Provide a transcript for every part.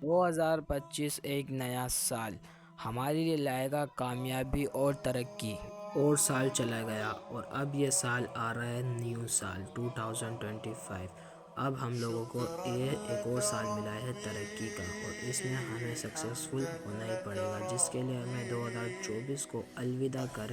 2025 ایک نیا سال ہمارے لیے لائے گا کامیابی اور ترقی، اور سال چلا گیا اور اب یہ سال آ رہا ہے نیو سال 2025۔ اب ہم لوگوں کو ایک اور سال ملا ہے ترقی کا، اور اس میں ہمیں سکسیسفل ہونا ہی پڑے گا، جس کے لیے ہمیں 2024 کو الوداع کر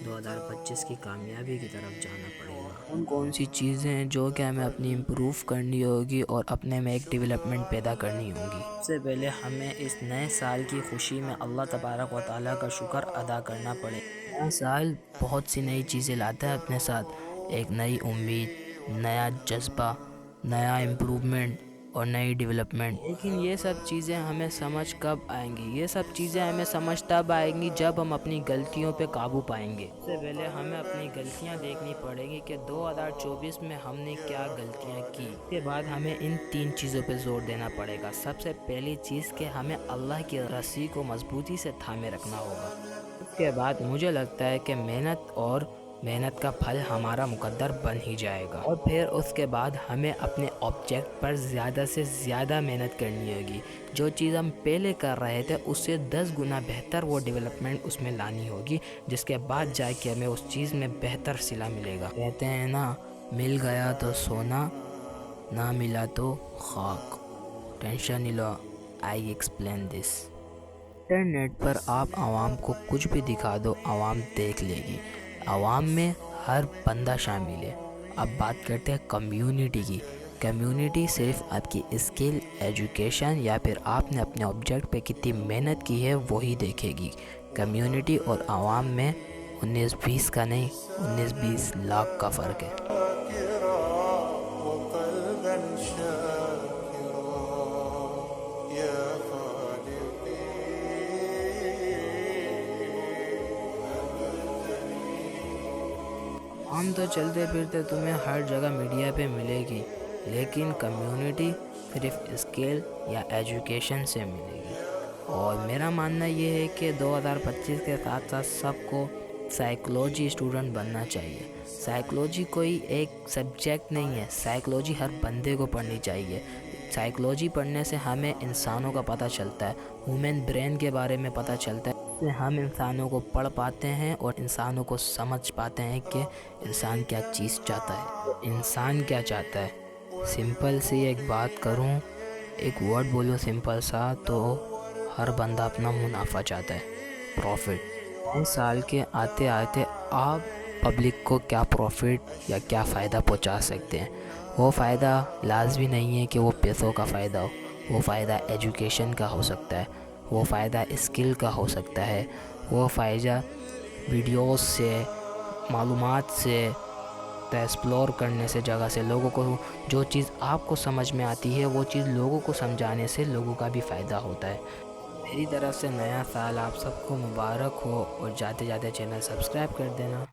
2025 کی کامیابی کی طرف جانا پڑے گا۔ کون سی چیزیں ہیں جو کہ ہمیں اپنی امپروو کرنی ہوگی اور اپنے میں ایک ڈیولپمنٹ پیدا کرنی ہوگی؟ سب سے پہلے ہمیں اس نئے سال کی خوشی میں اللہ تبارک و تعالیٰ کا شکر ادا کرنا پڑے گا۔ نیا سال بہت سی نئی چیزیں لاتا ہے اپنے ساتھ، ایک نئی امید، نیا جذبہ، نیا امپروومنٹ اور نئی ڈیولپمنٹ۔ لیکن یہ سب چیزیں ہمیں سمجھ کب آئیں گی؟ یہ سب چیزیں ہمیں سمجھ تب آئیں گی جب ہم اپنی غلطیوں پہ قابو پائیں گے۔ سب سے پہلے ہمیں اپنی غلطیاں دیکھنی پڑیں گی کہ 2024 میں ہم نے کیا غلطیاں کی۔ اس کے بعد ہمیں ان 3 چیزوں پہ زور دینا پڑے گا۔ سب سے پہلی چیز کہ ہمیں اللہ کی رسی کو مضبوطی سے تھامے رکھنا ہوگا۔ اس کے بعد مجھے لگتا ہے کہ محنت کا پھل ہمارا مقدر بن ہی جائے گا، اور پھر اس کے بعد ہمیں اپنے آبجیکٹ پر زیادہ سے زیادہ محنت کرنی ہوگی۔ جو چیز ہم پہلے کر رہے تھے اس سے 10 گنا بہتر وہ ڈیولپمنٹ اس میں لانی ہوگی، جس کے بعد جا کے ہمیں اس چیز میں بہتر صلہ ملے گا۔ کہتے ہیں نا، مل گیا تو سونا، نہ ملا تو خاک۔ ٹینشن نہیں لو، آئی ایکسپلین دس۔ انٹرنیٹ پر آپ عوام کو کچھ بھی دکھا دو، عوام دیکھ لے گی۔ عوام میں ہر بندہ شامل ہے۔ اب بات کرتے ہیں کمیونٹی کی۔ کمیونٹی صرف آپ کی اسکل، ایجوکیشن یا پھر آپ نے اپنے آبجیکٹ پہ کتنی محنت کی ہے وہی دیکھے گی۔ کمیونٹی اور عوام میں 19-20 کا نہیں، 19-20 لاکھ کا فرق ہے۔ عوام تو چلتے پھرتے تمہیں ہر جگہ میڈیا پہ ملے گی، لیکن کمیونٹی صرف اسکل یا ایجوکیشن سے ملے گی۔ اور میرا ماننا یہ ہے کہ 2025 کے ساتھ ساتھ سب کو سائیکلوجی اسٹوڈنٹ بننا چاہیے۔ سائیکلوجی کوئی ایک سبجیکٹ نہیں ہے، سائیکلوجی ہر بندے کو پڑھنی چاہیے۔ سائیکلوجی پڑھنے سے ہمیں انسانوں کا پتہ چلتا ہے، ہیومن برین کے بارے میں پتہ چلتا ہے۔ اس سے ہم انسانوں کو پڑھ پاتے ہیں اور انسانوں کو سمجھ پاتے ہیں کہ انسان کیا چیز چاہتا ہے، انسان کیا چاہتا ہے۔ سمپل سی ایک بات کروں، ایک ورڈ بولوں سمپل سا، تو ہر بندہ اپنا منافع چاہتا ہے، پروفٹ۔ نئے سال کے آتے آتے آپ پبلک کو کیا پروفٹ یا کیا فائدہ پہنچا سکتے ہیں؟ وہ فائدہ لازمی نہیں ہے کہ وہ پیسوں کا فائدہ ہو، وہ فائدہ ایجوکیشن کا ہو سکتا ہے، وہ فائدہ اسکل کا ہو سکتا ہے، وہ فائدہ ویڈیوز سے، معلومات سے، ایکسپلور کرنے سے، جگہ سے، لوگوں کو جو چیز آپ کو سمجھ میں آتی ہے وہ چیز لوگوں کو سمجھانے سے لوگوں کا بھی فائدہ ہوتا ہے۔ میری طرف سے نیا سال آپ سب کو مبارک ہو، اور جاتے جاتے چینل سبسکرائب کر دینا۔